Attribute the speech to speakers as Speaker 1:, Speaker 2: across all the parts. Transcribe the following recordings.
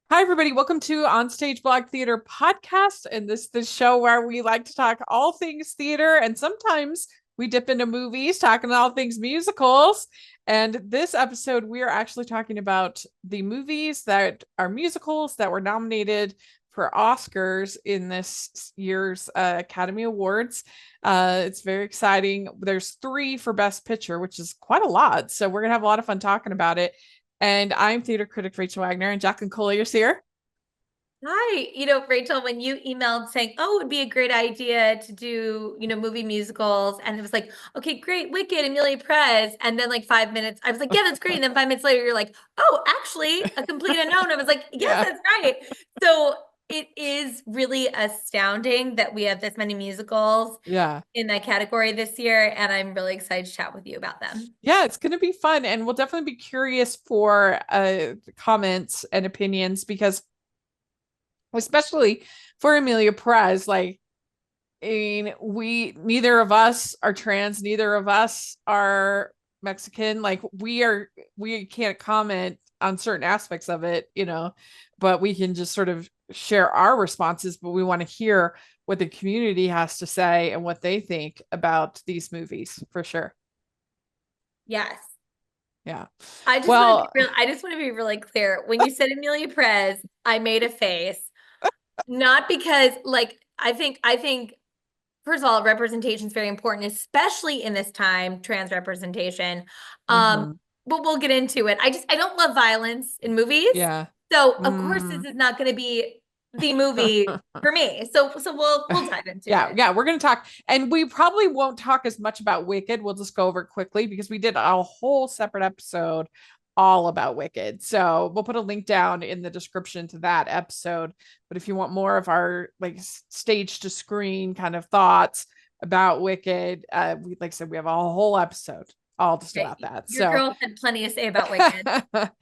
Speaker 1: Hi, everybody. Welcome to OnStage Blog Theater Podcast. And this is the show where we like to talk all things theater. And sometimes we dip into movies, talking all things musicals. And this episode, we are actually talking about the movies that are musicals that were nominated for Oscars in this year's Academy Awards. It's very exciting. There's three for Best Picture, which is quite a lot. So we're going to have a lot of fun talking about it. And I'm theater critic Rachel Wagner, and Jacqueline Collier's here.
Speaker 2: Hi, Rachel, when you emailed saying, "Oh, it would be a great idea to do, movie musicals," and it was like, "Okay, great, Wicked, Emilia Perez," and then like 5 minutes, I was like, "Yeah, that's great," and then 5 minutes later, you're like, "Oh, actually, A Complete Unknown." I was like, "Yes,
Speaker 1: Yeah.
Speaker 2: that's right." So it is really astounding that we have this many musicals
Speaker 1: Yeah.
Speaker 2: in that category this year, and I'm really excited to chat with you about them.
Speaker 1: Yeah, it's going to be fun. And we'll definitely be curious for comments and opinions because, especially for Emilia Perez, like, I mean, neither of us are trans, neither of us are Mexican. Like, we can't comment on certain aspects of it, but we can just sort of share our responses. But we want to hear what the community has to say and what they think about these movies for sure.
Speaker 2: Yes.
Speaker 1: Yeah.
Speaker 2: I just want to be
Speaker 1: Well,
Speaker 2: real. I just want to be really clear. When you said Amelia Perez, I made a face. Not because I think first of all, representation is very important, especially in this time, trans representation. Um,
Speaker 1: mhm,
Speaker 2: but we'll get into it. I don't love violence in movies.
Speaker 1: yeah.
Speaker 2: So of course this
Speaker 1: Mm.
Speaker 2: is not going to be the movie for me. So we'll dive into
Speaker 1: Yeah,
Speaker 2: it.
Speaker 1: yeah, we're going to talk, and we probably won't talk as much about Wicked. We'll just go over it quickly because we did a whole separate episode all about Wicked. So we'll put a link down in the description to that episode. But if you want more of our like stage to screen kind of thoughts about Wicked, we like I said, we have a whole episode all just
Speaker 2: Okay.
Speaker 1: about that.
Speaker 2: Your
Speaker 1: So
Speaker 2: girl had plenty to say about Wicked.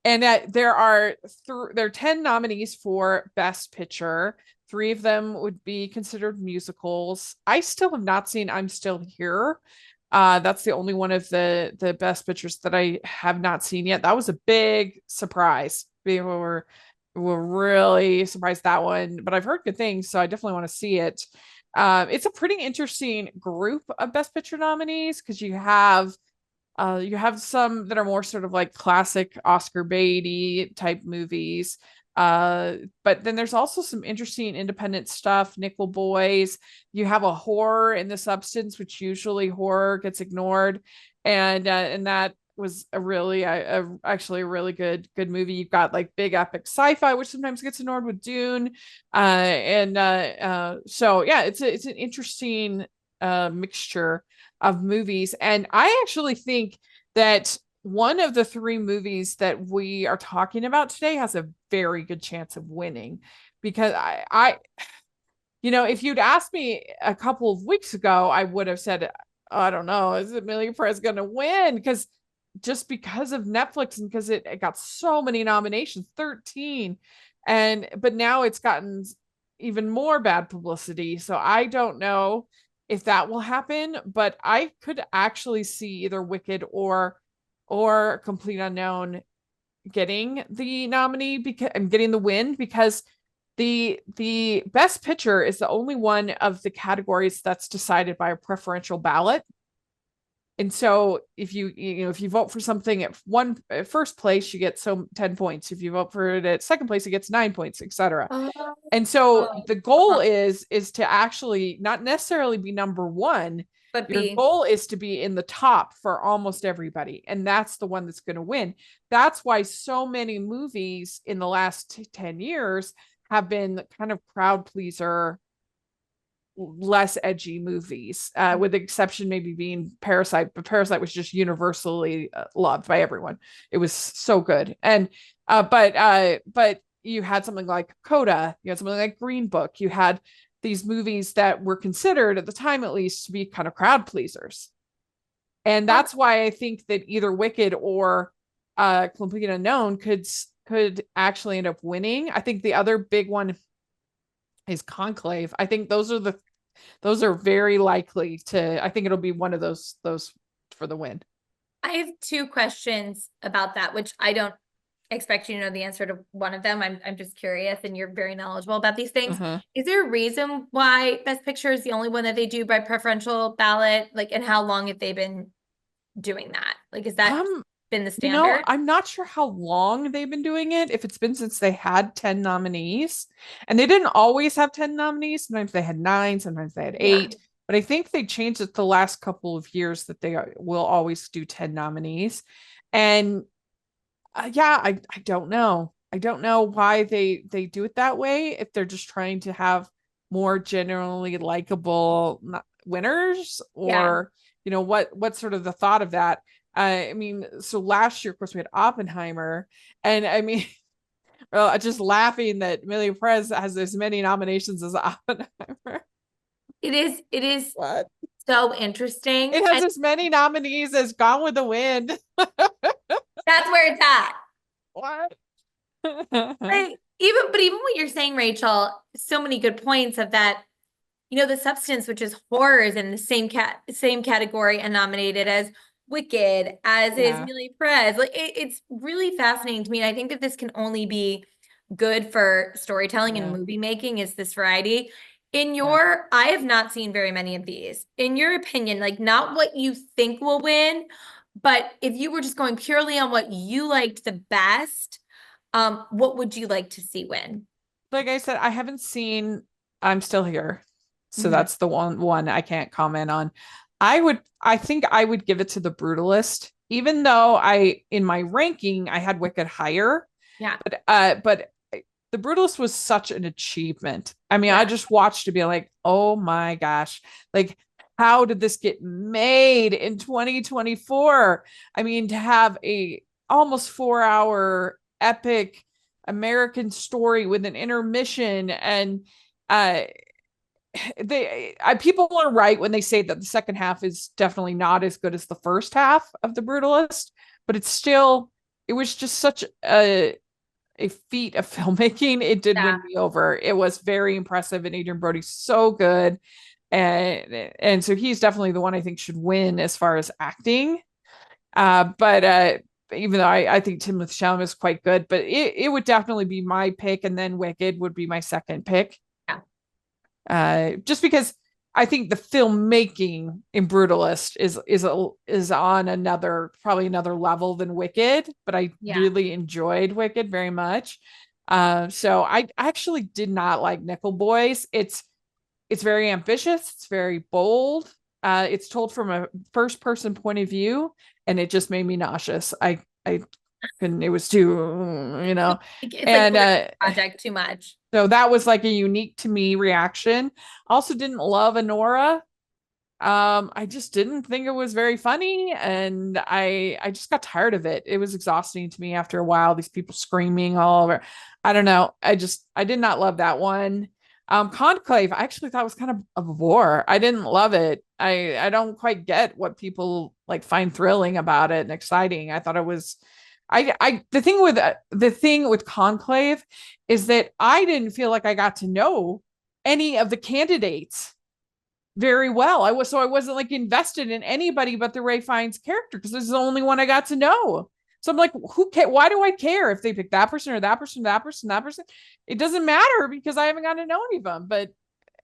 Speaker 1: and there are 10 nominees for Best Picture. Three of them would be considered musicals. I still have not seen I'm Still Here. That's the only one of the Best Pictures that I have not seen yet. That was a big surprise. We were really surprised that one, but I've heard good things, so I definitely want to see it. It's a pretty interesting group of Best Picture nominees because you have some that are more sort of like classic Oscar Beatty type movies. But then there's also some interesting independent stuff, Nickel Boys. You have a horror in The Substance, which usually horror gets ignored, and that was actually a really good movie. You've got like big epic sci-fi, which sometimes gets ignored with Dune, so yeah, it's an interesting mixture of movies. And I actually think that one of the three movies that we are talking about today has a very good chance of winning because if you'd asked me a couple of weeks ago, I would have said, I don't know, is Amelia Perez going to win? Because of Netflix and because it got so many nominations, 13. But now it's gotten even more bad publicity. So I don't know if that will happen, but I could actually see either Wicked or Complete Unknown getting the nominee because I'm getting the win because the best picture is the only one of the categories that's decided by a preferential ballot. And so if you vote for something at first place, you get 10 points. If you vote for it at second place, it gets 9 points, etc.
Speaker 2: Oh,
Speaker 1: And so
Speaker 2: oh,
Speaker 1: the goal is to actually not necessarily be number one.
Speaker 2: but
Speaker 1: Your
Speaker 2: B.
Speaker 1: goal is to be in the top for almost everybody. And that's the one that's going to win. That's why so many movies in the last 10 years have been kind of crowd pleaser, less edgy movies, with the exception maybe being Parasite, but Parasite was just universally loved by everyone. It was so good. But you had something like Coda, you had something like Green Book, you had these movies that were considered at the time at least to be kind of crowd pleasers. And
Speaker 2: Oh,
Speaker 1: that's why I think that either Wicked or Complete Unknown could actually end up winning. I think the other big one is Conclave. I think those are very likely to. I think it'll be one of those for the win.
Speaker 2: I have two questions about that, which I don't expect you to know the answer to one of them. I'm just curious, and you're very knowledgeable about these things.
Speaker 1: Uh-huh.
Speaker 2: Is there a reason why Best Picture is the only one that they do by preferential ballot? Like, and how long have they been doing that? Like, is that
Speaker 1: Um,
Speaker 2: been the standard?
Speaker 1: I'm not sure how long they've been doing it, if it's been since they had 10 nominees. And they didn't always have 10 nominees. Sometimes they had nine, sometimes they had
Speaker 2: Yeah.
Speaker 1: eight. But I think they changed it the last couple of years that they will always do 10 nominees. And yeah, I don't know. I don't know why they do it that way. If they're just trying to have more generally likable winners,
Speaker 2: Yeah.
Speaker 1: or what's sort of the thought of that. I mean, so last year, of course, we had Oppenheimer, and I mean, well, just laughing that Emilia Perez has as many nominations as Oppenheimer.
Speaker 2: It is
Speaker 1: What?
Speaker 2: so interesting.
Speaker 1: It has
Speaker 2: And
Speaker 1: as many nominees as Gone with the Wind.
Speaker 2: that's where it's at.
Speaker 1: What?
Speaker 2: Like, even what you're saying, Rachel, so many good points of that. The Substance, which is horror, is in the same category and nominated as Wicked, as is
Speaker 1: Yeah.
Speaker 2: Emilia Perez. Like, it's really fascinating to me. And I think that this can only be good for storytelling and
Speaker 1: Yeah.
Speaker 2: movie making, is this variety.
Speaker 1: Yeah.
Speaker 2: I have not seen very many of these. In your opinion, like, not what you think will win, but if you were just going purely on what you liked the best, what would you like to see win?
Speaker 1: Like I said, I haven't seen I'm Still Here. So
Speaker 2: Mhm.
Speaker 1: that's the one I can't comment on. I think I would give it to The Brutalist, even though in my ranking I had Wicked higher,
Speaker 2: Yeah.
Speaker 1: but The Brutalist was such an achievement. I mean, I
Speaker 2: Yeah.
Speaker 1: just watched to be like, oh my gosh, like how did this get made in 2024? I mean, to have a almost 4 hour epic American story with an intermission, and uh people are right when they say that the second half is definitely not as good as the first half of The Brutalist, but it was just such a feat of filmmaking. It did
Speaker 2: Yeah.
Speaker 1: win me over. It was very impressive, and Adrian Brody's so good, and so he's definitely the one I think should win as far as acting. But even though I think Timothée Chalamet is quite good, but it would definitely be my pick, and then Wicked would be my second pick.
Speaker 2: Yeah.
Speaker 1: Just because I think the filmmaking in Brutalist is on probably another level than Wicked, but I
Speaker 2: Yeah.
Speaker 1: really enjoyed Wicked very much. So I actually did not like Nickel Boys. It's very ambitious, it's very bold. It's told from a first person point of view, and it just made me nauseous. I couldn't, it was too,
Speaker 2: It's like
Speaker 1: and
Speaker 2: Blair Project too much.
Speaker 1: so that was like a unique to me reaction. Also didn't love Honora. I just didn't think it was very funny, and I just got tired of it. It was exhausting to me after a while. These people screaming all over. I don't know. I did not love that one. Conclave, I actually thought was kind of a bore. I didn't love it. I don't quite get what people like find thrilling about it and exciting. I thought it was I the thing with Conclave is that I didn't feel like I got to know any of the candidates very well. I wasn't like invested in anybody but the Ray Fiennes character, because this is the only one I got to know. So I'm like, who care? Why do I care if they pick that person or that person, that person, that person? It doesn't matter because I haven't got to know any of them. But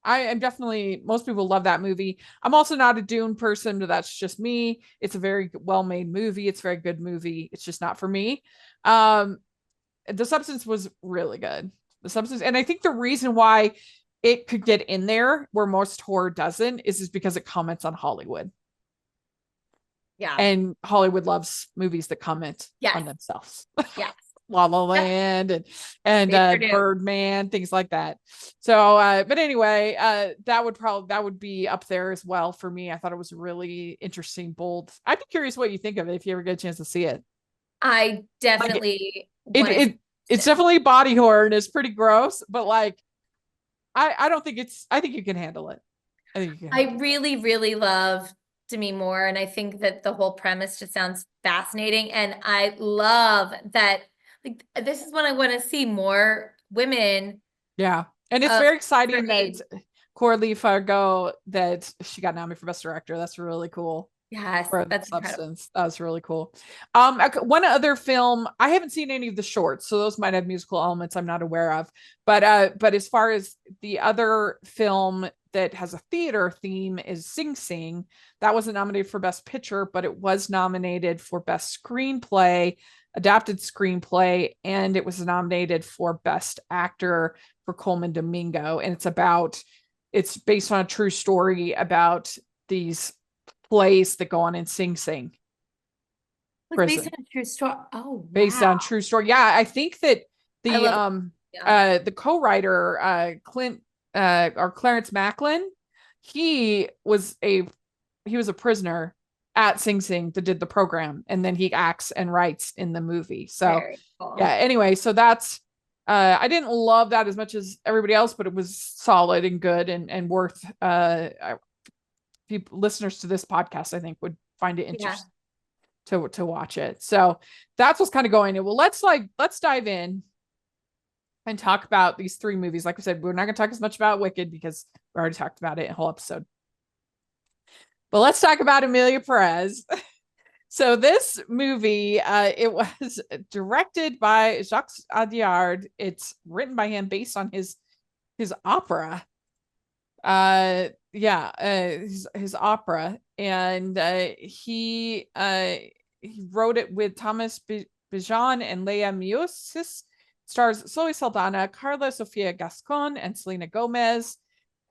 Speaker 1: I am definitely, most people love that movie. I'm also not a Dune person, but that's just me. It's a very well made movie. It's a very good movie. It's just not for me. Um, the Substance was really good. The Substance, and I think the reason why it could get in there where most horror doesn't is because it comments on Hollywood,
Speaker 2: Yeah.
Speaker 1: and Hollywood loves movies that comment
Speaker 2: Yes.
Speaker 1: on themselves.
Speaker 2: Yes.
Speaker 1: La La
Speaker 2: Yep.
Speaker 1: Land and
Speaker 2: They sure do.
Speaker 1: Birdman, things like that. So, but anyway, that would be up there as well for me. I thought it was really interesting, bold. I'd be curious what you think of it if you ever get a chance to see it.
Speaker 2: I
Speaker 1: Like
Speaker 2: definitely
Speaker 1: it,
Speaker 2: want to
Speaker 1: it it's
Speaker 2: it.
Speaker 1: definitely body horror and it's pretty gross, but like I don't think I think you can handle it. I think you can
Speaker 2: I
Speaker 1: handle it.
Speaker 2: really, really love Demi Moore, and I think that the whole premise just sounds fascinating. And I love that, like, this is when I want to see more women
Speaker 1: Yeah. And it's
Speaker 2: of
Speaker 1: very
Speaker 2: her
Speaker 1: exciting that
Speaker 2: age.
Speaker 1: Coralie Fargo, that she got nominated for Best Director. That's really cool.
Speaker 2: Yes,
Speaker 1: For the
Speaker 2: that's incredible.
Speaker 1: substance. That was really cool. One other film, I haven't seen any of the shorts, so those might have musical elements I'm not aware of. But as far as the other film that has a theater theme is Sing Sing. That wasn't nominated for Best Picture, but it was nominated for Best Screenplay, adapted screenplay, and it was nominated for Best Actor for Coleman Domingo. And it's based on a true story about these plays that go on in Sing Sing
Speaker 2: It's based
Speaker 1: prison,
Speaker 2: on a true story. Oh,
Speaker 1: based
Speaker 2: wow.
Speaker 1: on true story. Yeah, I think that
Speaker 2: I
Speaker 1: the
Speaker 2: love it.
Speaker 1: um
Speaker 2: Yeah.
Speaker 1: the co-writer Clint or Clarence Macklin, he was a he was a prisoner at Sing Sing that did the program, and then he acts and writes in the movie. So
Speaker 2: Very
Speaker 1: yeah,
Speaker 2: cool.
Speaker 1: anyway, so that's I didn't love that as much as everybody else, but it was solid and good and worth people listeners to this podcast I think would find it
Speaker 2: Yeah.
Speaker 1: interesting to watch it. So that's what's kind of going in. Well, let's dive in and talk about these three movies. Like I said, we're not going to talk as much about Wicked because we already talked about it in a whole episode. But let's talk about Emilia Perez. So this movie, it was directed by Jacques Audiard. It's written by him based on his opera. Yeah, his opera, and he wrote it with Thomas Bijan and Leah Miosis. Stars Zoe Saldana, Carla Sofia Gascon, and Selena Gomez.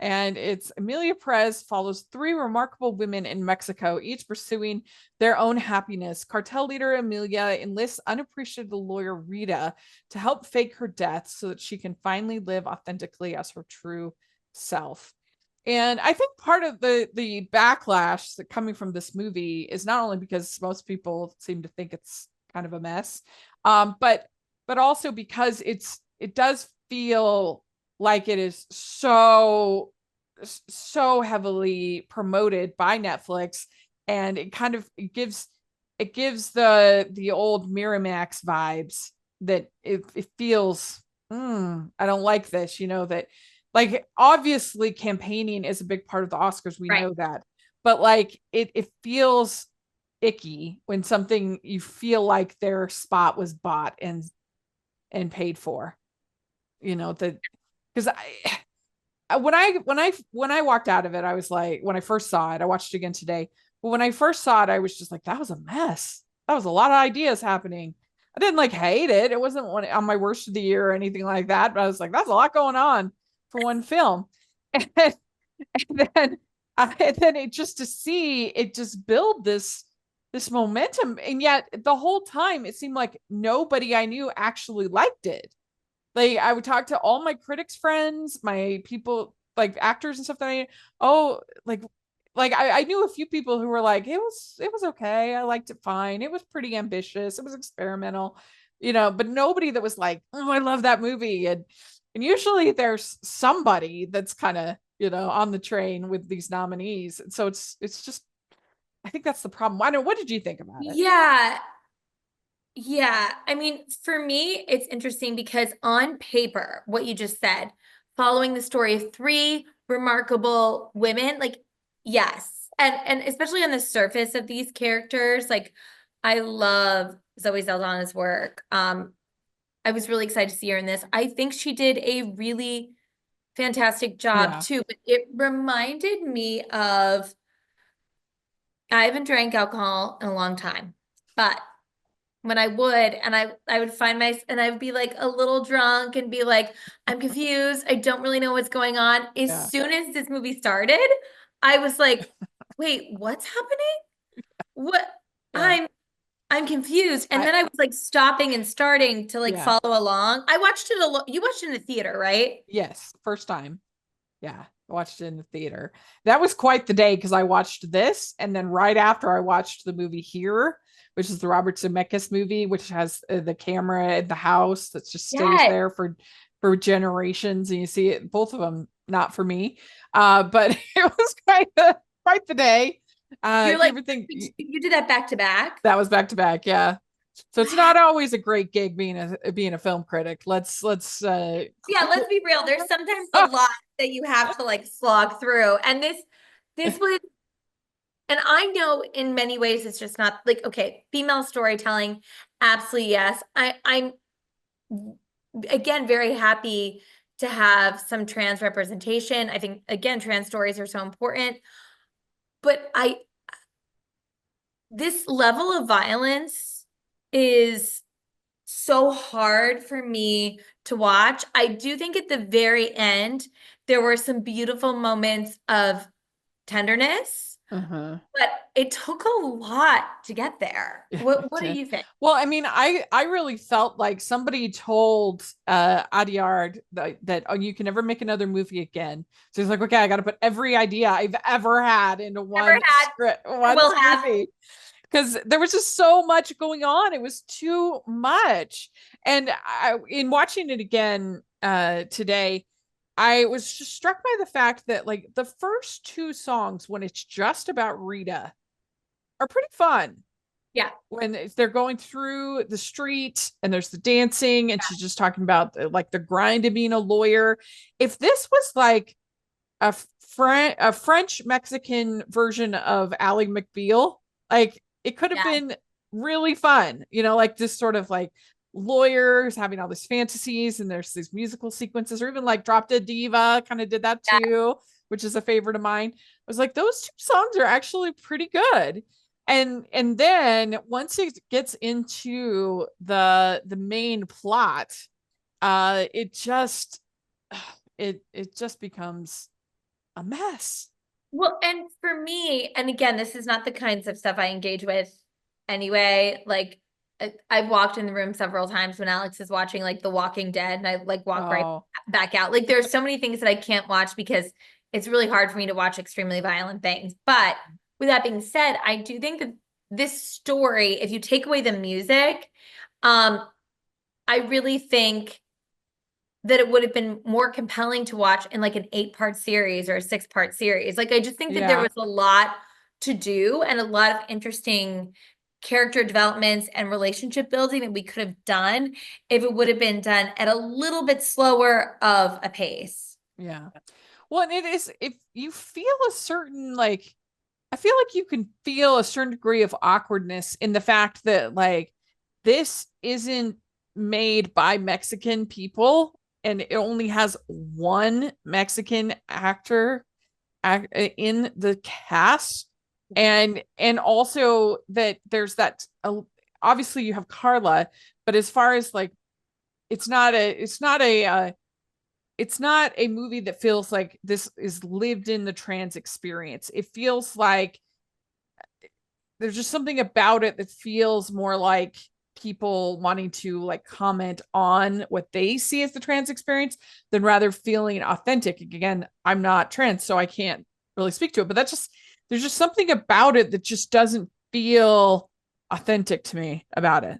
Speaker 1: And it's Emilia Perez follows three remarkable women in Mexico, each pursuing their own happiness. Cartel leader Emilia enlists unappreciated lawyer Rita to help fake her death so that she can finally live authentically as her true self. And I think part of the backlash that coming from this movie is not only because most people seem to think it's kind of a mess, but also because it does feel like it is so heavily promoted by Netflix, and it gives the old Miramax vibes that it feels I don't like this, that like obviously campaigning is a big part of the Oscars, we
Speaker 2: Right.
Speaker 1: know that, but like it feels icky when something you feel like their spot was bought and paid for, that because when I walked out of it, I was like, when I first saw it, I watched it again today, but when I first saw it, I was just like, that was a mess. That was a lot of ideas happening. I didn't like hate it. It wasn't one on my worst of the year or anything like that, but I was like, that's a lot going on for one film. And, and then it just to see it just build this momentum, and yet the whole time it seemed like nobody I knew actually liked it. Like I would talk to all my critics friends, my people like actors and stuff that oh, like I knew a few people who were like, it was okay. I liked it fine. It was pretty ambitious. It was experimental, but nobody that was like, oh, I love that movie. And usually there's somebody that's kind of, on the train with these nominees. And so it's just I think that's the problem. I don't know, what did you think about it?
Speaker 2: Yeah. Yeah. I mean, for me, it's interesting because on paper, what you just said, following the story of three remarkable women, like, yes. And especially on the surface of these characters, like I love Zoe Saldana's work. I was really excited to see her in this. I think she did a really fantastic job
Speaker 1: Yeah.
Speaker 2: too, but it reminded me of I haven't drank alcohol in a long time, but when I would, and I would find and I would be like a little drunk and be like, I'm confused. I don't really know what's going on. As
Speaker 1: Yeah.
Speaker 2: soon as this movie started, I was like, wait, what's happening? What?
Speaker 1: Yeah.
Speaker 2: I'm confused. And
Speaker 1: I
Speaker 2: then I was like stopping and starting to like
Speaker 1: yeah.
Speaker 2: follow along. I watched it you watched it in the theater, right?
Speaker 1: Yes, first time. Yeah, I watched it in the theater. That was quite the day because I watched this, and then right after I watched the movie Here, which is the Robert Zemeckis movie, which has the camera in the house that just stays
Speaker 2: Yes.
Speaker 1: there for generations, and you see it. Both of them not for me, but it was quite the day.
Speaker 2: You're
Speaker 1: You
Speaker 2: like,
Speaker 1: ever think
Speaker 2: you did that back to back?
Speaker 1: that was back to back? Yeah. So it's
Speaker 2: Wow.
Speaker 1: not always a great gig being a film critic. Let's
Speaker 2: Yeah, let's be real. There's sometimes a lot that you have to like slog through. And this was And I know in many ways it's just not like, okay, female storytelling, absolutely yes. I'm again very happy to have some trans representation. I think again, trans stories are so important. But this level of violence is so hard for me to watch. I do think at the very end, there were some beautiful moments of tenderness,
Speaker 1: Uh-huh.
Speaker 2: but it took a lot to get there.
Speaker 1: Yeah,
Speaker 2: What do
Speaker 1: yeah.
Speaker 2: you think?
Speaker 1: Well, I mean, I really felt like somebody told Adyard that oh, you can never make another movie again. So he's like, okay, I got to put every idea I've ever had into
Speaker 2: Ever
Speaker 1: one
Speaker 2: had,
Speaker 1: script,
Speaker 2: or
Speaker 1: one
Speaker 2: will have.
Speaker 1: movie. Because there was just so much going on. It was too much. And in watching it again today, I was just struck by the fact that like the first two songs, when it's just about Rita, are pretty fun.
Speaker 2: Yeah.
Speaker 1: When they're going through the street and there's the dancing, and she's just talking about like the grind of being a lawyer. If this was like a French Mexican version of Ally McBeal, like it could have
Speaker 2: Yeah.
Speaker 1: been really fun, like this sort of like lawyers having all these fantasies, and there's these musical sequences, or even like Drop Dead Diva kind of did that
Speaker 2: Yeah.
Speaker 1: too, which is a favorite of mine. I was like, those two songs are actually pretty good. And then once it gets into the main plot, it just it just becomes a mess.
Speaker 2: Well, and for me, and again, this is not the kinds of stuff I engage with anyway. Like I've walked in the room several times when Alex is watching like The Walking Dead, and I like walk right
Speaker 1: Oh,
Speaker 2: back out. Like there's so many things that I can't watch because it's really hard for me to watch extremely violent things. But with that being said, I do think that this story, if you take away the music, um, I really think that it would have been more compelling to watch in like an 8-part series or a 6-part series. Like I just think that there
Speaker 1: yeah.
Speaker 2: was a lot to do and a lot of interesting character developments and relationship building that we could have done if it would have been done at a little bit slower of a pace.
Speaker 1: Yeah. Well, and it is, if you feel a certain like, I feel like you can feel a certain degree of awkwardness in the fact that like this isn't made by Mexican people, and it only has one Mexican actor in the cast. And also that there's that obviously you have Carla, but as far as like it's not a movie that feels like this is lived in the trans experience. It feels like there's just something about it that feels more like people wanting to like comment on what they see as the trans experience than rather feeling authentic. Again, I'm not trans, so I can't really speak to it, but that's just, there's just something about it that just doesn't feel authentic to me about it.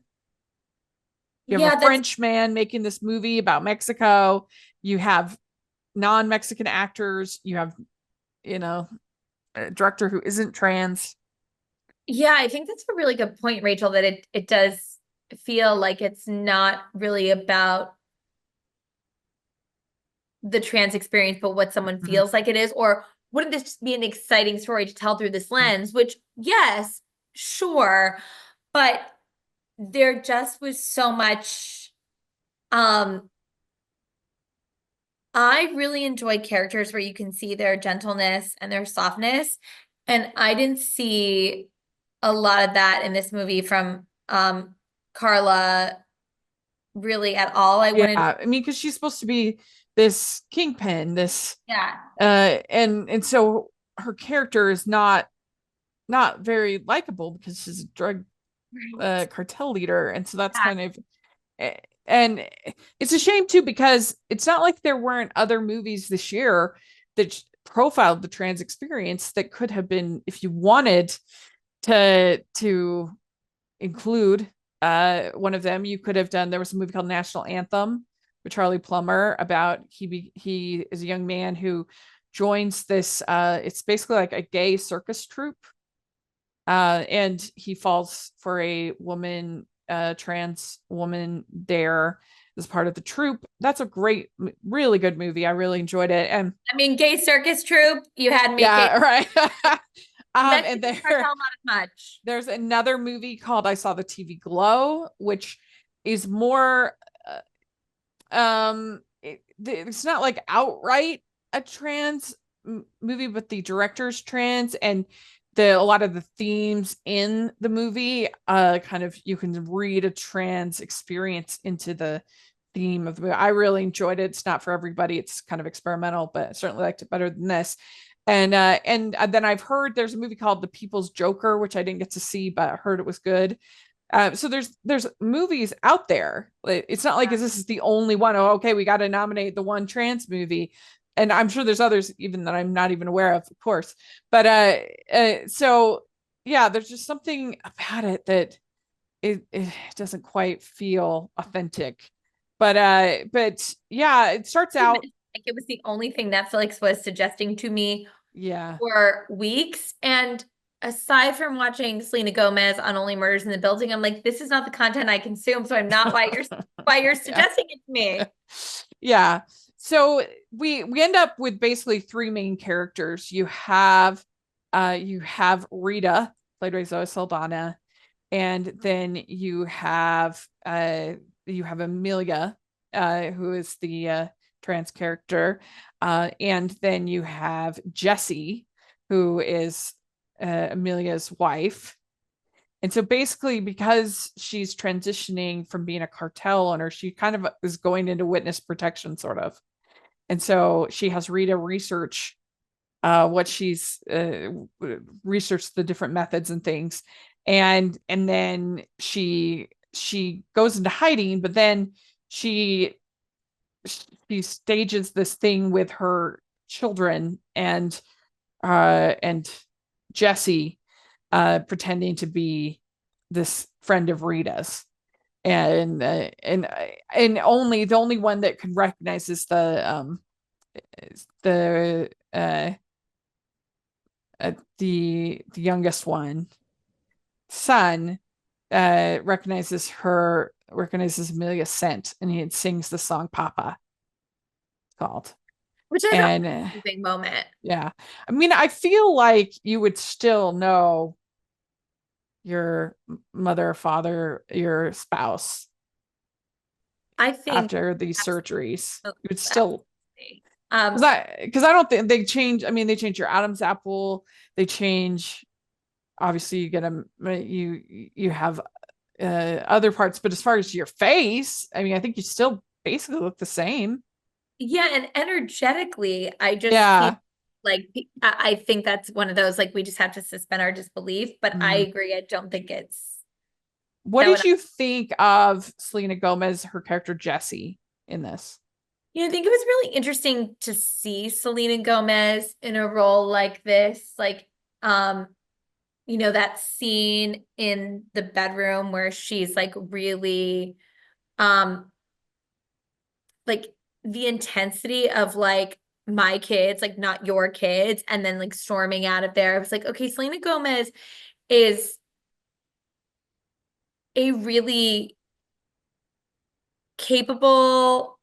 Speaker 1: You have
Speaker 2: Yeah,
Speaker 1: a
Speaker 2: that's
Speaker 1: French man making this movie about Mexico. You have non-Mexican actors. You have, you know, a director who isn't trans.
Speaker 2: yeah, I think that's a really good point, Rachel, that it does feel like it's not really about the trans experience, but what someone
Speaker 1: Mhm.
Speaker 2: feels like it is, or wouldn't this be an exciting story to tell through this lens? Which, yes, sure, but there just was so much. Um, I really enjoy characters where you can see their gentleness and their softness, and I didn't see a lot of that in this movie from Carla really at all. I
Speaker 1: Yeah,
Speaker 2: wanted,
Speaker 1: I mean, because she's supposed to be this kingpin, this
Speaker 2: yeah,
Speaker 1: and so her character is not very likable because she's a drug
Speaker 2: right,
Speaker 1: cartel leader, and so that's
Speaker 2: yeah.
Speaker 1: kind of eh, and it's a shame too because it's not like there weren't other movies this year that profiled the trans experience that could have been, if you wanted to include one of them, you could have done, there was a movie called National Anthem with Charlie Plummer about he is a young man who joins this it's basically like a gay circus troupe, and he falls for a woman, trans woman there as part of the troupe. That's a great, really good movie. I really enjoyed it. And
Speaker 2: I mean, gay circus troupe, you had me gay.
Speaker 1: yeah, right. And
Speaker 2: Mexican cartel, not as much.
Speaker 1: there's another movie called I Saw the TV Glow, which is more it's not like outright a trans movie, but the director's trans, and a lot of the themes in the movie kind of you can read a trans experience into the theme of the movie. I really enjoyed it. It's not for everybody. It's kind of experimental, but I certainly liked it better than this. And then I've heard there's a movie called The People's Joker, which I didn't get to see, but I heard it was good. So there's movies out there. It's not like this is the only one. Oh, okay, we got to nominate the one trans movie, and I'm sure there's others even that I'm not even aware of course. But so yeah, there's just something about it that it doesn't quite feel authentic. But yeah, it starts out.
Speaker 2: Like it was the only thing Netflix was suggesting to me
Speaker 1: Yeah.
Speaker 2: for weeks. And aside from watching Selena Gomez on Only Murders in the Building, I'm like, this is not the content I consume. So I'm not why you're suggesting it to me.
Speaker 1: Yeah. So we end up with basically three main characters. You have Rita, played by Zoe Saldana, and then you have Emilia, who is the trans character, and then you have Jessie, who is Emilia's wife. And so basically, because she's transitioning from being a cartel owner, she kind of is going into witness protection, sort of. And so she has Rita research what she's researched the different methods and things, and then she goes into hiding, but then she she stages this thing with her children and Jesse pretending to be this friend of Rita's, and only the only one that can recognize is the youngest one son recognizes Amelia's scent, and he sings the song Papa, called.
Speaker 2: Which I thought
Speaker 1: And
Speaker 2: was a big moment.
Speaker 1: yeah, I mean, I feel like you would still know your mother, father, your spouse
Speaker 2: I think
Speaker 1: after these surgeries. You would still,
Speaker 2: absolutely. Um,
Speaker 1: because I don't think they change. I mean, they change your Adam's apple. They change. Obviously, you get a you have other parts, but as far as your face, I mean, I think you still basically look the same.
Speaker 2: yeah, and energetically, I just feel
Speaker 1: Yeah.
Speaker 2: like I think that's one of those like we just have to suspend our disbelief. But I
Speaker 1: Mm.
Speaker 2: agree, I don't think it's
Speaker 1: What
Speaker 2: that would.
Speaker 1: did you think of Selena Gomez, her character Jessie, in this?
Speaker 2: I think it was really interesting to see Selena Gomez in a role like this. Like, um, that scene in the bedroom where she's like really, um, like the intensity of like my kids, like not your kids, and then like storming out of there. I was like, okay, Selena Gomez is a really capable,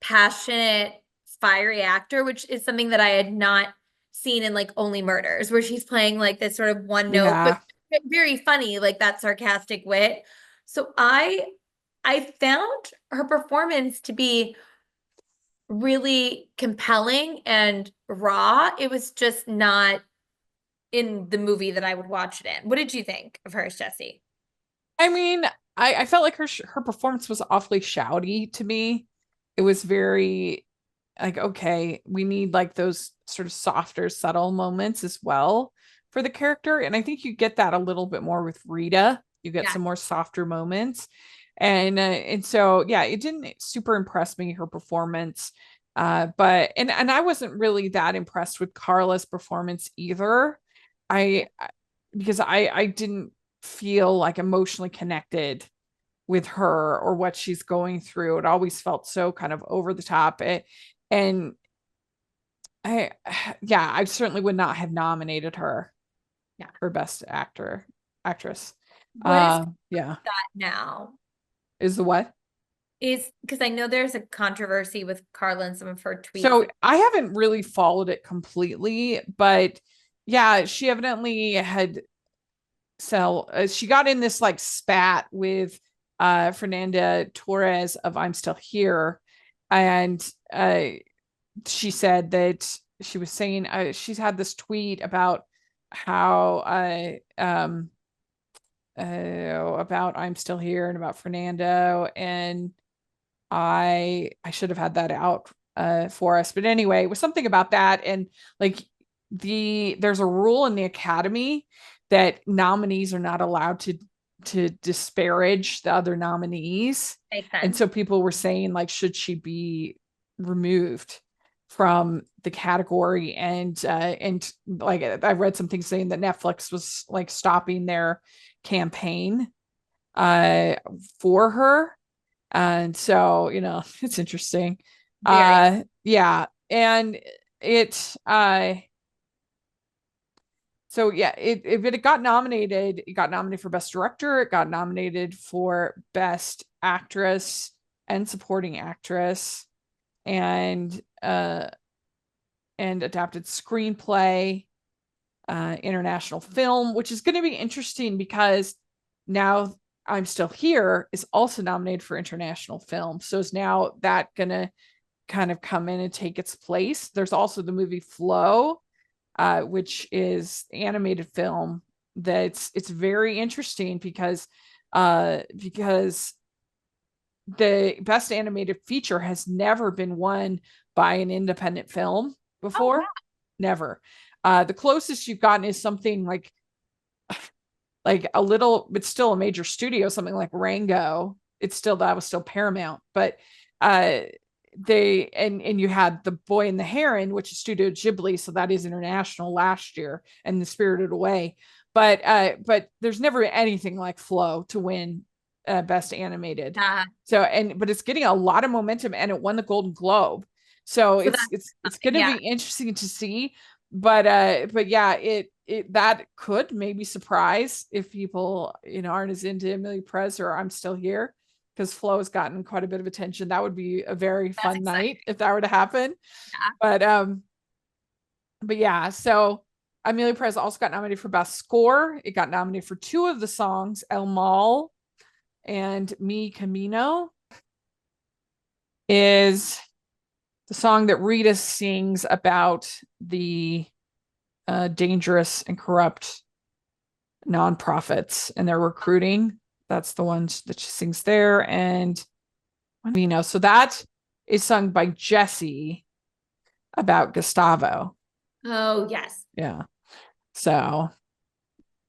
Speaker 2: passionate, fiery actor, which is something that I had not seen in like Only Murders, where she's playing like this sort of one note, but
Speaker 1: Yeah.
Speaker 2: very funny, like that sarcastic wit. So I found her performance to be really compelling and raw. It was just not in the movie that I would watch it in. What did you think of her as Jessie?
Speaker 1: I mean, I felt like her performance was awfully shouty to me. It was very like, okay, we need like those sort of softer, subtle moments as well for the character. And I think you get that a little bit more with Rita. You get
Speaker 2: Yeah.
Speaker 1: some more softer moments. And so yeah, it didn't super impress me, her performance. But and I wasn't really that impressed with Carla's performance either. I because I didn't feel like emotionally connected with her or what she's going through. It always felt so kind of over the top. And I, yeah, I certainly would not have nominated her
Speaker 2: Yeah.
Speaker 1: for best actress.
Speaker 2: What is
Speaker 1: Yeah,
Speaker 2: that now?
Speaker 1: is the what?
Speaker 2: Is because I know there's a controversy with Carla and some of her tweets.
Speaker 1: So I haven't really followed it completely, but yeah, she evidently had she got in this like spat with Fernanda Torres of I'm Still Here, and she said that she was saying she's had this tweet about how about I'm Still Here and about Fernando, and I should have had that out for us. But anyway, it was something about that. And like there's a rule in the academy that nominees are not allowed to disparage the other nominees.
Speaker 2: Makes
Speaker 1: And
Speaker 2: sense.
Speaker 1: so people were saying, like, should she be removed from the category? And like I read something saying that Netflix was like stopping their campaign uh for her, and so, it's interesting.
Speaker 2: Very.
Speaker 1: Yeah. And it so yeah, if it got nominated, it got nominated for Best Director, it got nominated for Best Actress and Supporting Actress, and adapted screenplay, international film, which is going to be interesting because now I'm Still Here is also nominated for international film. So is now that going to kind of come in and take its place? There's also the movie Flow, which is animated film that's it's very interesting because the best animated feature has never been won by an independent film
Speaker 2: Oh,
Speaker 1: before. Never. The closest you've gotten is something like a little, but still a major studio, something like Rango. That was still Paramount, but uh and you had The Boy and the Heron, which is Studio Ghibli, so that is international last year, and The Spirited Away. But there's never anything like Flow to win best animated.
Speaker 2: yeah.
Speaker 1: So but it's getting a lot of momentum, and it won the Golden Globe. So
Speaker 2: So
Speaker 1: it's going to
Speaker 2: yeah,
Speaker 1: be interesting to see. But yeah, it that could maybe surprise if people aren't as into Emilia Perez or I'm Still Here, because Flo has gotten quite a bit of attention. That would be a very
Speaker 2: that's
Speaker 1: fun
Speaker 2: exciting.
Speaker 1: night if that were to happen.
Speaker 2: Yeah.
Speaker 1: But yeah, so Amelia Perez also got nominated for Best Score. It got nominated for two of the songs, El Mal and Mi Camino, is the song that Rita sings about the dangerous and corrupt nonprofits and their recruiting. That's the one that she sings there. And so that is sung by Jesse about Gustavo.
Speaker 2: Oh, yes.
Speaker 1: Yeah. So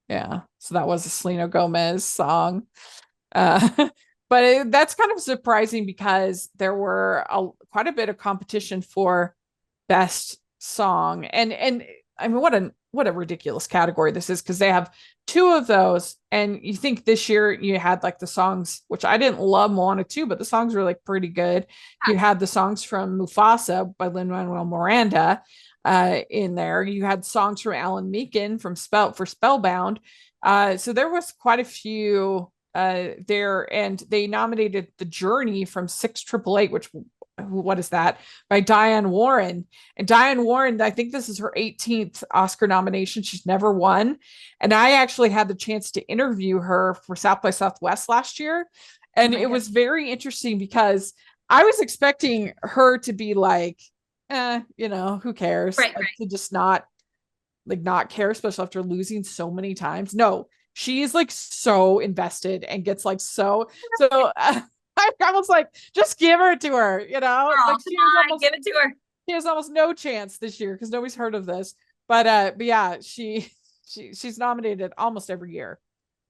Speaker 1: yeah. So that was a Selena Gomez song. But that's kind of surprising because there were quite a bit of competition for best song, and I mean, what a ridiculous category this is, because they have two of those, and you think this year you had like the songs, which I didn't love Moana 2, but the songs were like pretty good. You had the songs from Mufasa by Lin-Manuel Miranda in there. You had songs from Alan Menken from Spellbound. So there was quite a few there, and they nominated The Journey from 6888, which what is that, by Diane Warren. And Diane Warren, I think this is her 18th Oscar nomination. She's never won. And I actually had the chance to interview her for South by Southwest last year.
Speaker 2: Oh
Speaker 1: And
Speaker 2: my
Speaker 1: it
Speaker 2: God.
Speaker 1: was very interesting because I was expecting her to be like, who cares?
Speaker 2: Right,
Speaker 1: Like,
Speaker 2: right.
Speaker 1: to just not care, especially after losing so many times. No, she is like so invested and gets like so. I was like, just give her to her,
Speaker 2: Girl,
Speaker 1: like
Speaker 2: come on, give it to her.
Speaker 1: she has almost no chance this year because nobody's heard of this. But yeah, she's nominated almost every year,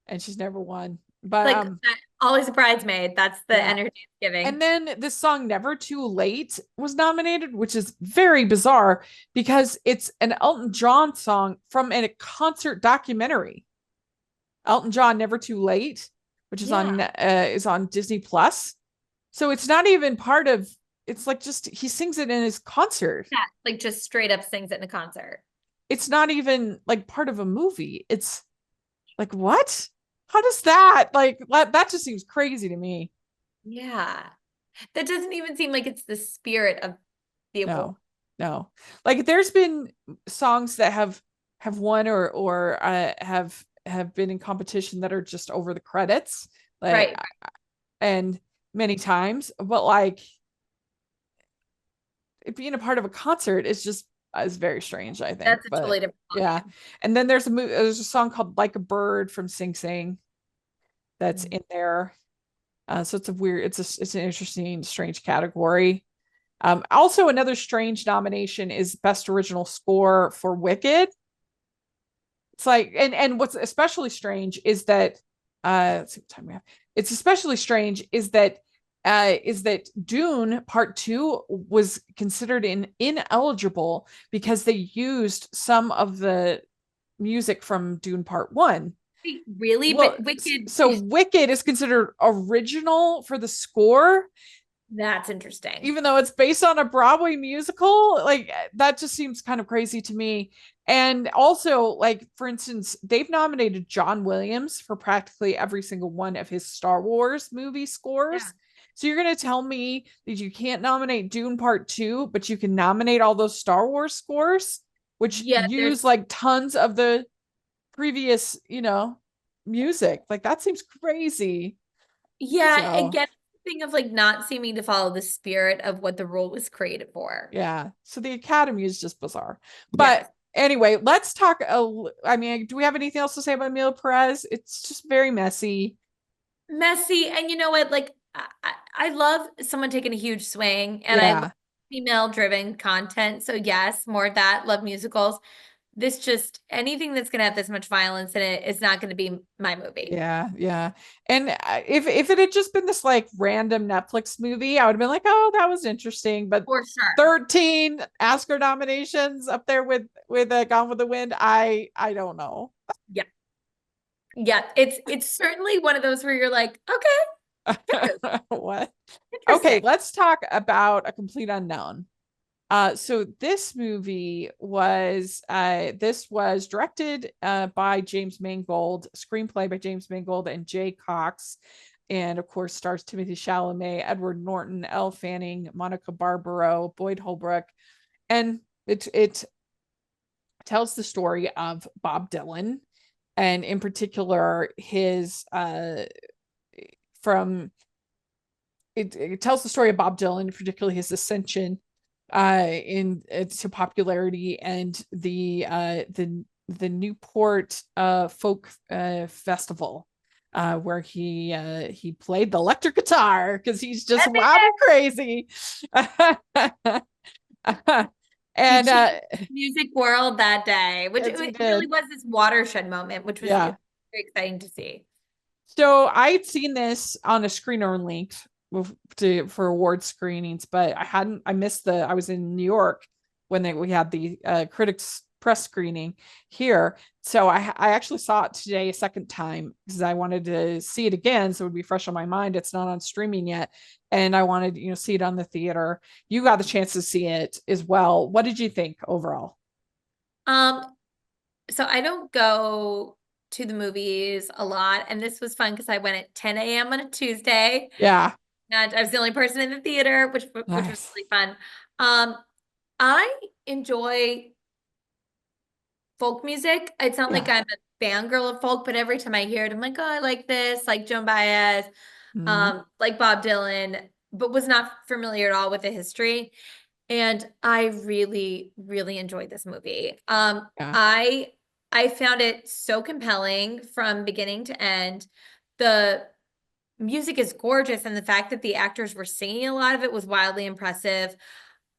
Speaker 1: and she's never won. But
Speaker 2: Like always a bridesmaid. That's the
Speaker 1: yeah.
Speaker 2: energy it's
Speaker 1: And
Speaker 2: giving.
Speaker 1: then this song Never Too Late was nominated, which is very bizarre because it's an Elton John song from a concert documentary. Elton John Never Too Late, which
Speaker 2: Yeah.
Speaker 1: is on Disney Plus. So it's not even part of, it's like just he sings it in his concert.
Speaker 2: Yeah. Like just straight up sings it in a concert.
Speaker 1: It's not even like part of a movie. It's like, what? How does that, like, that just seems crazy to me.
Speaker 2: Yeah. That doesn't even seem like it's the spirit of the award.
Speaker 1: No, no. Like there's been songs that have won or have been in competition that are just over the credits, like,
Speaker 2: Right.
Speaker 1: and many times, but like it being a part of a concert is very strange, I think.
Speaker 2: That's a
Speaker 1: But
Speaker 2: totally different
Speaker 1: yeah.
Speaker 2: ballgame.
Speaker 1: And then there's a song called Like a Bird from Sing Sing that's
Speaker 2: Mm.
Speaker 1: in there. So it's an interesting, strange category. Also another strange nomination is Best Original Score for Wicked. It's like, and what's especially strange is that let's see what time we have. It's especially strange is that Dune Part Two was considered ineligible because they used some of the music from Dune Part One.
Speaker 2: Wait, really?
Speaker 1: Well,
Speaker 2: But Wicked,
Speaker 1: so Wicked is considered original for the score,
Speaker 2: that's interesting.
Speaker 1: even though it's based on a Broadway musical. Like that just seems kind of crazy to me. And also, like, for instance, they've nominated John Williams for practically every single one of his Star Wars movie
Speaker 2: Yeah.
Speaker 1: scores. So you're going to tell me that you can't nominate Dune Part 2, but you can nominate all those Star Wars scores, which
Speaker 2: Yeah,
Speaker 1: use
Speaker 2: there's
Speaker 1: like tons of the previous, music. Like that seems crazy.
Speaker 2: yeah,
Speaker 1: So,
Speaker 2: again, thing of like not seeming to follow the spirit of what the role was created for.
Speaker 1: yeah. So the Academy is just bizarre. But
Speaker 2: Yes.
Speaker 1: anyway, let's talk. I mean, do we have anything else to say about Emilia Perez? It's just very messy.
Speaker 2: Messy. And you know what? Like, I love someone taking a huge swing and I love
Speaker 1: Yeah.
Speaker 2: female driven content. So, yes, more of that. Love musicals. This just anything that's going to have this much violence in it is not going to be my movie.
Speaker 1: Yeah, yeah. And if it had just been this like random Netflix movie, I would have been like, "Oh, that was interesting." But
Speaker 2: For sure.
Speaker 1: 13 Oscar nominations up there with Gone with the Wind, I don't know.
Speaker 2: Yeah. Yeah. It's certainly one of those where you're like, okay,
Speaker 1: What? Okay,
Speaker 2: interesting.
Speaker 1: let's talk about A Complete Unknown. So this was directed by James Mangold, screenplay by James Mangold and Jay Cox, and of course stars Timothy Chalamet, Edward Norton, Elle Fanning, Monica Barbaro, Boyd Holbrook, and it tells the story of Bob Dylan, and in particular his from it tells the story of Bob Dylan, particularly his ascension in to popularity, and the Newport folk festival where he played the electric guitar because he's just wild and crazy.
Speaker 2: He
Speaker 1: And
Speaker 2: changed the music world that day, which
Speaker 1: yes, he
Speaker 2: it really
Speaker 1: did.
Speaker 2: was this watershed moment, which was
Speaker 1: Yeah.
Speaker 2: very exciting to see.
Speaker 1: So I'd seen this on a screener link for award screenings, but I was in New York when we had the critics press screening here. So I actually saw it today a second time because I wanted to see it again. So it would be fresh on my mind. It's not on streaming yet. And I wanted, see it on the theater. You got the chance to see it as well. What did you think overall?
Speaker 2: Um, so I don't go to the movies a lot, and this was fun because I went at 10 a.m. on a Tuesday,
Speaker 1: Yeah.
Speaker 2: and I was the only person in the theater, which was
Speaker 1: Nice.
Speaker 2: really fun. Um, I enjoy folk music. It's not like
Speaker 1: Yeah.
Speaker 2: I'm a fangirl of folk, but every time I hear it, I'm like, oh, I like this, like Joan Baez,
Speaker 1: Mhm.
Speaker 2: like Bob Dylan, but was not familiar at all with the history. And I really, really enjoyed this movie.
Speaker 1: Yeah.
Speaker 2: I found it so compelling from beginning to end. The music is gorgeous, and the fact that the actors were singing a lot of it was wildly impressive.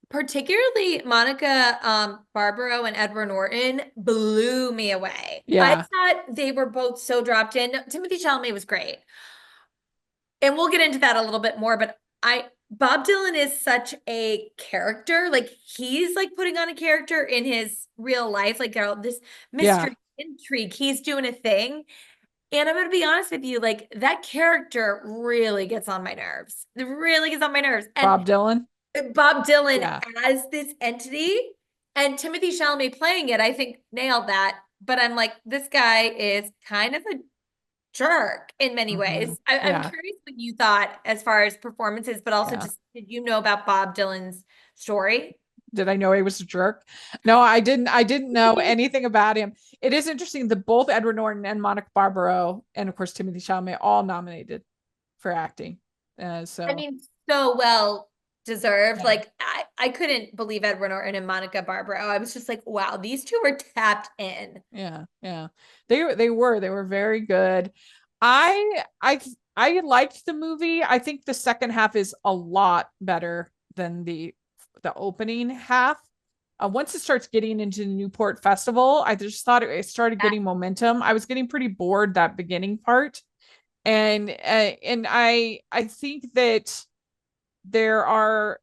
Speaker 2: Particularly Monica Barbaro and Edward Norton blew me away. I
Speaker 1: Yeah.
Speaker 2: thought they were both so dropped in. Timothy Chalamet was great. And we'll get into that a little bit more, but I Bob Dylan is such a character. Like he's like putting on a character in his real life, like this
Speaker 1: Yeah.
Speaker 2: mystery intrigue. He's doing a thing. And I'm gonna be honest with you, like that character really gets on my nerves. It really gets on my nerves. And
Speaker 1: Bob Dylan.
Speaker 2: Bob Dylan
Speaker 1: Yeah.
Speaker 2: as this entity and Timothy Chalamet playing it, I think nailed that. But I'm like, this guy is kind of a jerk in many
Speaker 1: Mhm.
Speaker 2: ways. I'm
Speaker 1: Yeah,
Speaker 2: curious what you thought as far as performances, but also
Speaker 1: yeah.
Speaker 2: just did you know about Bob Dylan's story?
Speaker 1: Did I know he was a jerk? No, I didn't. I didn't know anything about him. It is interesting that both Edward Norton and Monica Barbaro, and of course Timothy Chalamet, all nominated for acting.
Speaker 2: I
Speaker 1: So
Speaker 2: mean, so well deserved.
Speaker 1: yeah,
Speaker 2: Like I couldn't believe Edward Norton and Monica Barbaro. I was just like, wow, these two were tapped in.
Speaker 1: yeah. They were very good. I I I liked the movie. I think the second half is a lot better than the opening half. Once it starts getting into the Newport Festival, I just thought it started
Speaker 2: Yeah.
Speaker 1: getting momentum. I was getting pretty bored that beginning part, and I think that there are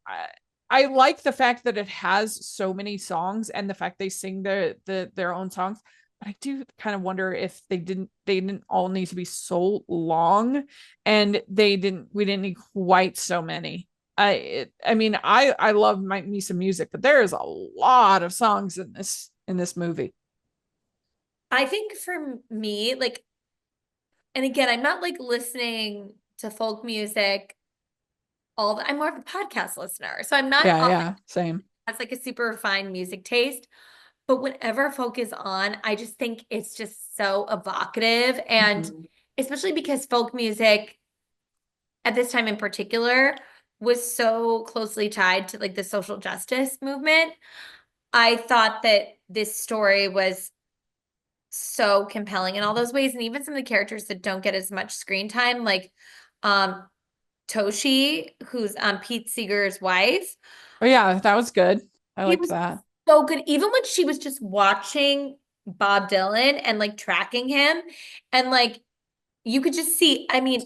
Speaker 1: I like the fact that it has so many songs and the fact they sing their own songs. But I do kind of wonder if they didn't all need to be so long, and we didn't need quite so many. I mean I love me some music, but there is a lot of songs in this movie.
Speaker 2: I think for me, like, and again, I'm not like listening to folk music I'm more of a podcast listener. So I'm not
Speaker 1: Yeah, same.
Speaker 2: has like a super refined music taste. But whenever folk is on, I just think it's just so evocative. And
Speaker 1: Mhm.
Speaker 2: especially because folk music at this time in particular was so closely tied to like the social justice movement. I thought that this story was so compelling in all those ways. And even some of the characters that don't get as much screen time, like um Toshi, who's Pete Seeger's wife.
Speaker 1: Oh yeah, that was good. I
Speaker 2: He
Speaker 1: liked
Speaker 2: was
Speaker 1: that.
Speaker 2: so good. Even when she was just watching Bob Dylan and like tracking him, and like you could just see, I mean,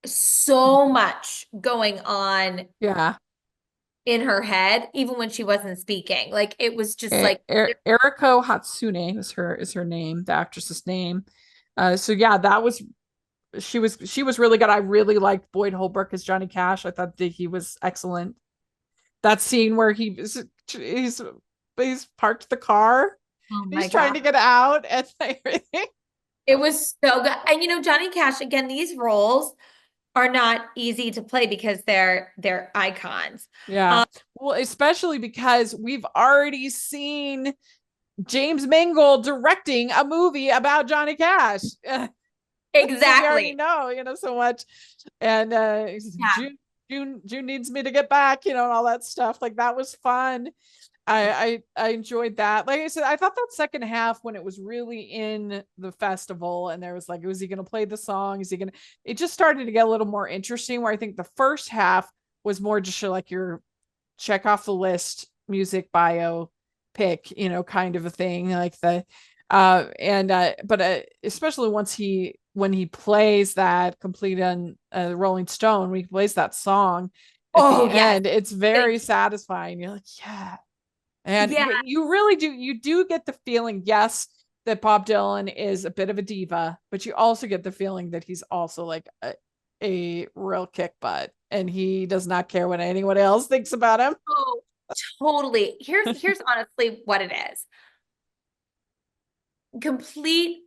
Speaker 2: so much going on
Speaker 1: Yeah.
Speaker 2: in her head, even when she wasn't speaking. Like it was just like,
Speaker 1: Eriko Hatsune is her name, the actress's name. So yeah, that was she was really good. I really liked Boyd Holbrook as Johnny Cash. I thought that he was excellent. That scene where he's parked the car,
Speaker 2: oh my
Speaker 1: he's trying
Speaker 2: God.
Speaker 1: to get out and everything.
Speaker 2: It was so good. And Johnny Cash, again, these roles are not easy to play because they're icons.
Speaker 1: Yeah. Well, especially because we've already seen James Mangold directing a movie about Johnny Cash. So we already
Speaker 2: Exactly.
Speaker 1: know, so much. And
Speaker 2: Yeah.
Speaker 1: June needs me to get back, and all that stuff. Like that was fun. I enjoyed that. Like I said, I thought that second half when it was really in the festival and there was like, was he gonna play the song? Is he gonna it just started to get a little more interesting where I think the first half was more just like your check off the list music bio pick, kind of a thing. Like the and but especially when he plays that complete on Rolling Stone, when he plays that song at the
Speaker 2: Oh, yes.
Speaker 1: end, it's very satisfying. You're like, yeah. And
Speaker 2: Yeah.
Speaker 1: you really do get the feeling, yes, that Bob Dylan is a bit of a diva, but you also get the feeling that he's also like a real kick butt and he does not care what anyone else thinks about him.
Speaker 2: Oh, totally. Here's honestly what it is. Complete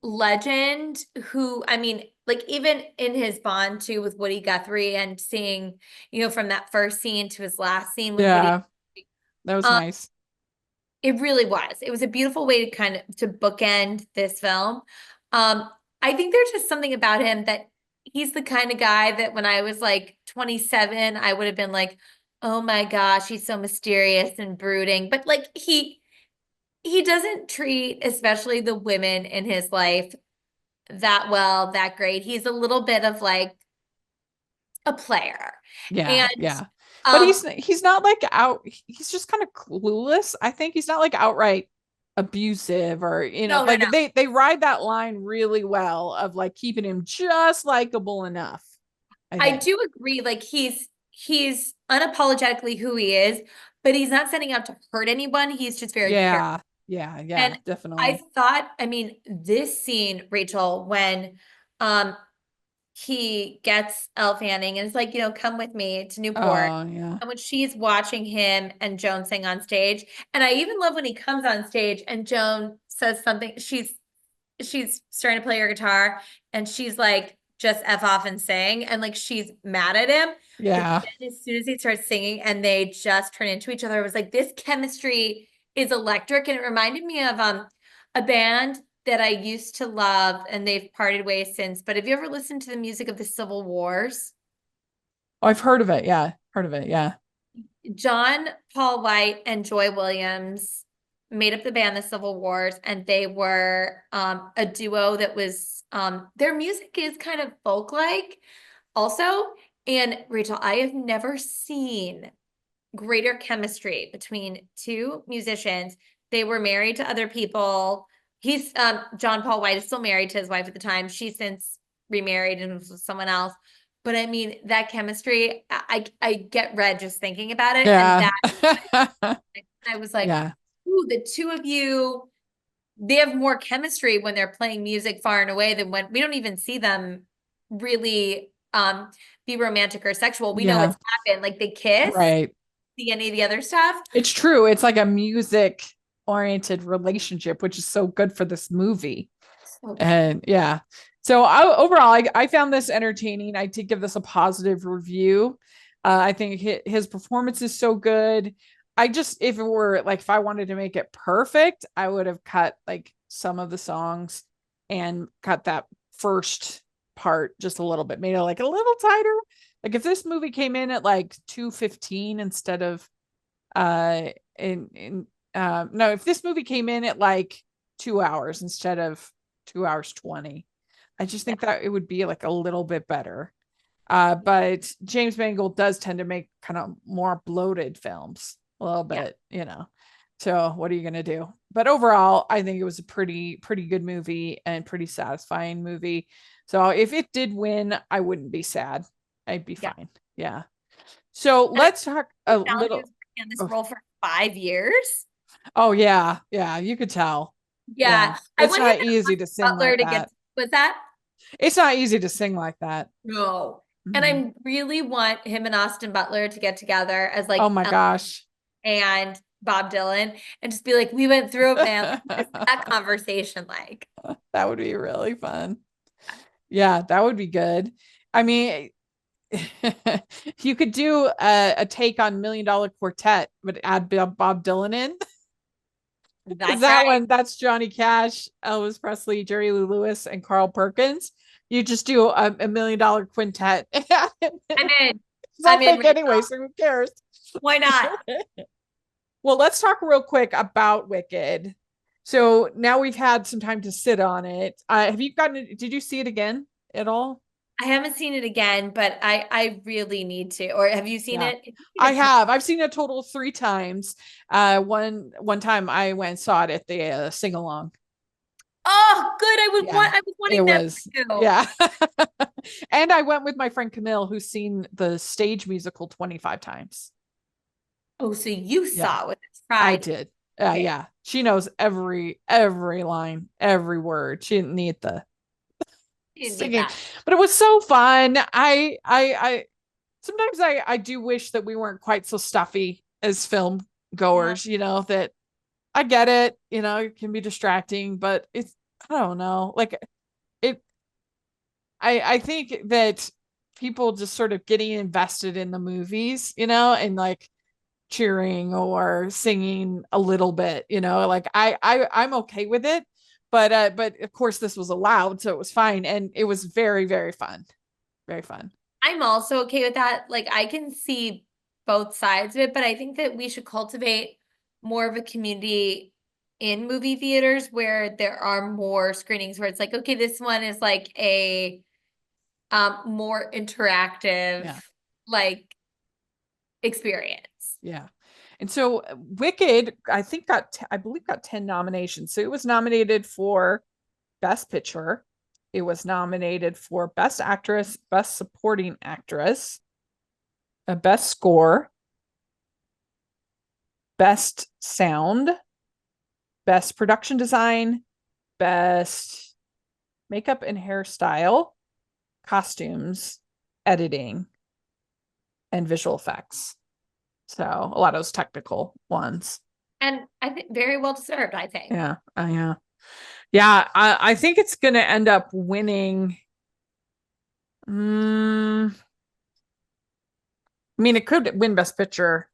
Speaker 2: legend who, I mean, like even in his bond too with Woody Guthrie and seeing, from that first scene to his last scene with Woody,
Speaker 1: Yeah, that was
Speaker 2: um,
Speaker 1: nice.
Speaker 2: it really was. It was a beautiful way to kind of to bookend this film. Um, I think there's just something about him that he's the kind of guy that when I was like 27, I would have been like, oh my gosh, he's so mysterious and brooding. But like he doesn't treat especially the women in his life that well, that great. He's a little bit of like a player.
Speaker 1: Yeah,
Speaker 2: And
Speaker 1: yeah. But
Speaker 2: um
Speaker 1: he's not like he's just kind of clueless. I think he's not like outright abusive or
Speaker 2: no, no, no.
Speaker 1: like they ride that line really well of like keeping him just likable enough, I
Speaker 2: I
Speaker 1: think.
Speaker 2: do agree like he's unapologetically who he is, but he's not setting out to hurt anyone. He's just very careful.
Speaker 1: Yeah,
Speaker 2: And I
Speaker 1: definitely.
Speaker 2: thought, I mean, this scene, Rachel, when um he gets Elle Fanning and it's like, come with me to Newport.
Speaker 1: Oh, yeah.
Speaker 2: And when she's watching him and Joan sing on stage, and I even love when he comes on stage and Joan says something, she's starting to play her guitar and she's like, just F off and sing. And like she's mad at him. But
Speaker 1: Yeah.
Speaker 2: then as soon as he starts singing and they just turn into each other, it was like this chemistry is electric. And it reminded me of a band that I used to love and they've parted ways since. But have you ever listened to the music of the Civil Wars?
Speaker 1: Oh, I've heard of it. Yeah. Heard of it. Yeah.
Speaker 2: John Paul White and Joy Williams made up the band the Civil Wars, and they were a duo that was their music is kind of folk-like also. And Rachel, I have never seen greater chemistry between two musicians. They were married to other people. He's John Paul White is still married to his wife at the time. She's since remarried and was with someone else. But I mean, that chemistry, I get red just thinking about it. And
Speaker 1: Yeah.
Speaker 2: that I was like,
Speaker 1: Yeah.
Speaker 2: ooh, the two of you, they have more chemistry when they're playing music far and away than when we don't even see them really be romantic or sexual. We know
Speaker 1: Yeah.
Speaker 2: it's happened. Like they kiss,
Speaker 1: Right.
Speaker 2: see any of the other stuff.
Speaker 1: It's true. It's like a music oriented relationship, which is so good for this movie.
Speaker 2: So good.
Speaker 1: And yeah. So overall, I found this entertaining. I did give this a positive review. I think his performance is so good. I just, if it were like, if I wanted to make it perfect, I would have cut like some of the songs and cut that first part just a little bit, made it like a little tighter. Like if this movie came in at like 2:15 instead of in no, if this movie came in at like 2 hours instead of 2 hours 20, I just
Speaker 2: Yeah.
Speaker 1: think that it would be like a little bit better. But James Mangold does tend to make kind of more bloated films a little
Speaker 2: Yeah.
Speaker 1: bit, so what are you gonna do? But overall, I think it was a pretty good movie and pretty satisfying movie. So if it did win, I wouldn't be sad. I'd be
Speaker 2: Yeah.
Speaker 1: fine. Yeah. So
Speaker 2: And I
Speaker 1: let's talk a
Speaker 2: found he was
Speaker 1: little.
Speaker 2: working on this
Speaker 1: Oh,
Speaker 2: role for 5 years.
Speaker 1: oh yeah, yeah, you could tell. Yeah,
Speaker 2: Yeah. I
Speaker 1: it's
Speaker 2: want him
Speaker 1: not
Speaker 2: and
Speaker 1: easy to
Speaker 2: Austin
Speaker 1: sing
Speaker 2: Butler
Speaker 1: like
Speaker 2: to get,
Speaker 1: that.
Speaker 2: was that?
Speaker 1: It's not easy to sing like that.
Speaker 2: No. And
Speaker 1: Mhm.
Speaker 2: I really want him and Austin Butler to get together as
Speaker 1: Oh
Speaker 2: like
Speaker 1: my gosh.
Speaker 2: and Bob Dylan and just be like, we went through it, man. Like, what is that conversation like?
Speaker 1: That would be really fun. Yeah, that would be good. I mean, you could do a take on Million Dollar Quartet, but add Bob Dylan in. Because
Speaker 2: That's
Speaker 1: that
Speaker 2: right.
Speaker 1: one, that's Johnny Cash, Elvis Presley, Jerry Lee Lewis, and Carl Perkins. You just do a Million Dollar Quintet.
Speaker 2: I'm in.
Speaker 1: It's all
Speaker 2: I'm in,
Speaker 1: fake anyway,
Speaker 2: Rachel.
Speaker 1: so who cares?
Speaker 2: Why not?
Speaker 1: Well, let's talk real quick about Wicked. So now we've had some time to sit on it. Have you gotten? Did you see it again at all?
Speaker 2: I haven't seen it again, but I really need to. Or have you seen
Speaker 1: Yeah,
Speaker 2: it?
Speaker 1: I have. I've seen it a total of 3 times. One time I went and saw it at the sing along.
Speaker 2: Oh, good.
Speaker 1: Yeah,
Speaker 2: I was
Speaker 1: it
Speaker 2: wanting that
Speaker 1: was.
Speaker 2: too.
Speaker 1: Yeah, and I went with my friend Camille, who's seen the stage musical 25 times.
Speaker 2: Oh, so you
Speaker 1: Yeah,
Speaker 2: saw it with
Speaker 1: I
Speaker 2: pride.
Speaker 1: did.
Speaker 2: Okay.
Speaker 1: Yeah, she knows every line, every word. She didn't need the
Speaker 2: You didn't need
Speaker 1: singing,
Speaker 2: that.
Speaker 1: but it was so fun. I sometimes I do wish that we weren't quite so stuffy as film
Speaker 2: Yeah.
Speaker 1: goers. That I get it. It can be distracting, but I don't know. Like it, I think that people just sort of getting invested in the movies, and like cheering or singing a little bit, like I'm okay with it. But of course this was allowed, so it was fine. And it was very, very fun. Very fun.
Speaker 2: I'm also okay with that. Like I can see both sides of it, but I think that we should cultivate more of a community in movie theaters where there are more screenings where it's like, okay, this one is like a more interactive
Speaker 1: Yeah.
Speaker 2: like experience.
Speaker 1: Yeah. And so Wicked, I think I believe got 10 nominations. So it was nominated for Best Picture. It was nominated for Best Actress, Best Supporting Actress, a Best Score, Best Sound, Best Production Design, Best Makeup and Hairstyle, Costumes, Editing, and Visual Effects. So a lot of those technical ones.
Speaker 2: And I think very well deserved, I think.
Speaker 1: Yeah. Yeah. Yeah, I think it's going to end up winning. Mm, I mean, it could win Best Picture.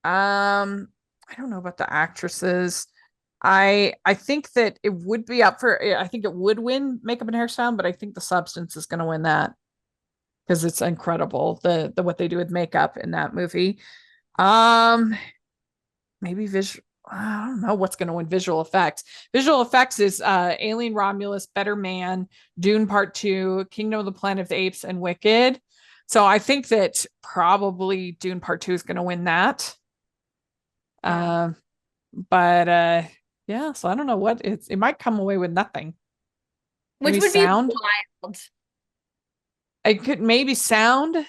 Speaker 1: I don't know about the actresses. I think that it would be up for. I think it would win makeup and hairstyle, but I think the substance is going to win that because it's incredible the what they do with makeup in that movie. Um, maybe visual. I don't know what's going to win visual effects. Visual effects is Alien Romulus, Better Man, Dune Part 2, Kingdom of the Planet of the Apes, and Wicked. So I think that probably Dune Part 2 is going to win that.
Speaker 2: Yeah.
Speaker 1: Uh, but yeah, so I don't know what it might come away with nothing.
Speaker 2: Which
Speaker 1: Maybe
Speaker 2: would be
Speaker 1: sound.
Speaker 2: wild.
Speaker 1: It could maybe sound.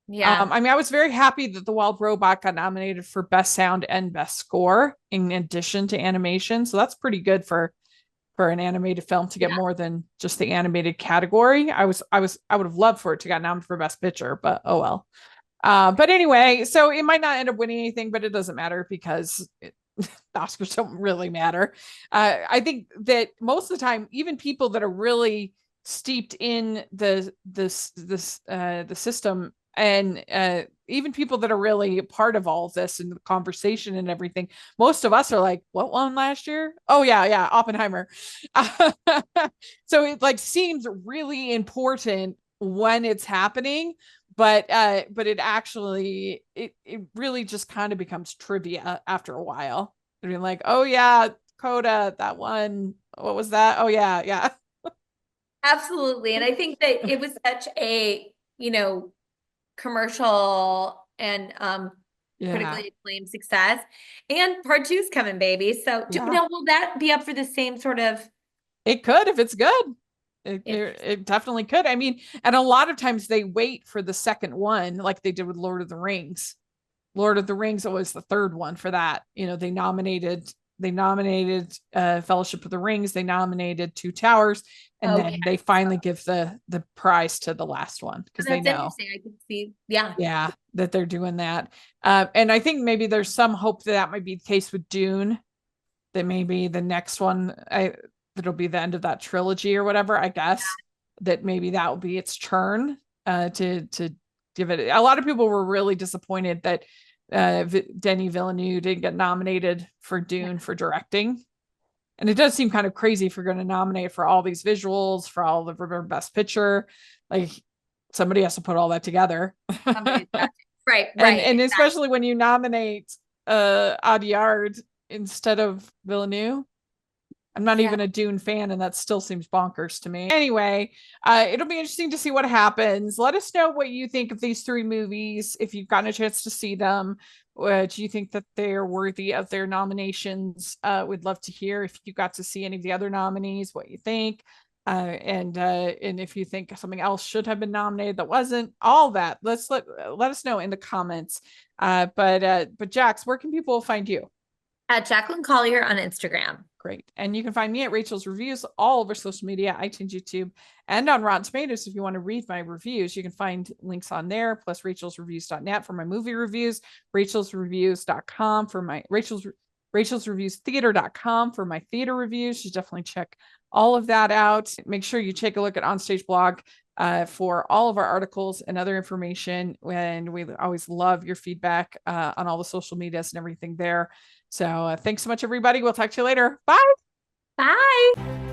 Speaker 2: Yeah.
Speaker 1: I mean, I was very happy that The Wild Robot got nominated for Best Sound and Best Score in addition to animation. So that's pretty good for an animated film to get
Speaker 2: Yeah.
Speaker 1: more than just the animated category. I would have loved for it to get nominated for Best Picture, but oh well. But anyway, so it might not end up winning anything, but it doesn't matter because the Oscars don't really matter. I think that most of the time, even people that are really steeped in the system and even people that are really part of all of this and the conversation and everything, most of us are like, what won last year? Oh yeah, Oppenheimer. So it like seems really important when it's happening, but it actually it really just kind of becomes trivia after a while. I mean, like, oh yeah, Coda, that one. What was that? Oh yeah.
Speaker 2: Absolutely. And I think that it was such a, commercial and
Speaker 1: Yeah.
Speaker 2: critically acclaimed success. And part two's coming, baby. So
Speaker 1: Yeah.
Speaker 2: now will that be up for the same sort of
Speaker 1: It could if it's good.
Speaker 2: interest?
Speaker 1: It definitely could. I mean, and a lot of times they wait for the second one, like they did with Lord of the Rings. Lord of the Rings was the third one for that. You know, they nominated Fellowship of the Rings, they nominated Two Towers, and
Speaker 2: Okay.
Speaker 1: then they finally give the prize to the last one
Speaker 2: So
Speaker 1: because they
Speaker 2: that's
Speaker 1: know,
Speaker 2: interesting. I could see. Yeah.
Speaker 1: yeah, that they're doing that. And I think maybe there's some hope that that might be the case with Dune, that maybe the next one, that'll be the end of that trilogy or whatever. I guess that maybe that will be its turn to give it. A lot of people were really disappointed that Denis Villeneuve didn't get nominated for
Speaker 2: Yeah.
Speaker 1: Dune for directing. And it does seem kind of crazy if you're going to nominate for all these visuals, for all the Best Picture. Like somebody has to put all that together.
Speaker 2: Somebody's got to. Right,
Speaker 1: and
Speaker 2: right.
Speaker 1: and
Speaker 2: Exactly.
Speaker 1: especially when you nominate Audiard instead of Villeneuve. I'm not
Speaker 2: Yeah.
Speaker 1: even a Dune fan, and that still seems bonkers to me. Anyway, it'll be interesting to see what happens. Let us know what you think of these three movies if you've gotten a chance to see them. Do you think that they're worthy of their nominations? We'd love to hear if you got to see any of the other nominees, what you think. And if you think something else should have been nominated that wasn't, all that. Let us know in the comments. But Jax, where can people find you?
Speaker 2: At Jacqueline Collier on Instagram.
Speaker 1: Great. And you can find me at Rachel's Reviews all over social media, iTunes, YouTube, and on Rotten Tomatoes. If you want to read my reviews, you can find links on there, plus rachelsreviews.net for my movie reviews, rachelsreviews.com for my rachelsreviewstheater.com for my theater reviews. You definitely check all of that out. Make sure you take a look at OnStage blog for all of our articles and other information. And we always love your feedback on all the social medias and everything there. So thanks so much, everybody. We'll talk to you later. Bye.
Speaker 2: Bye.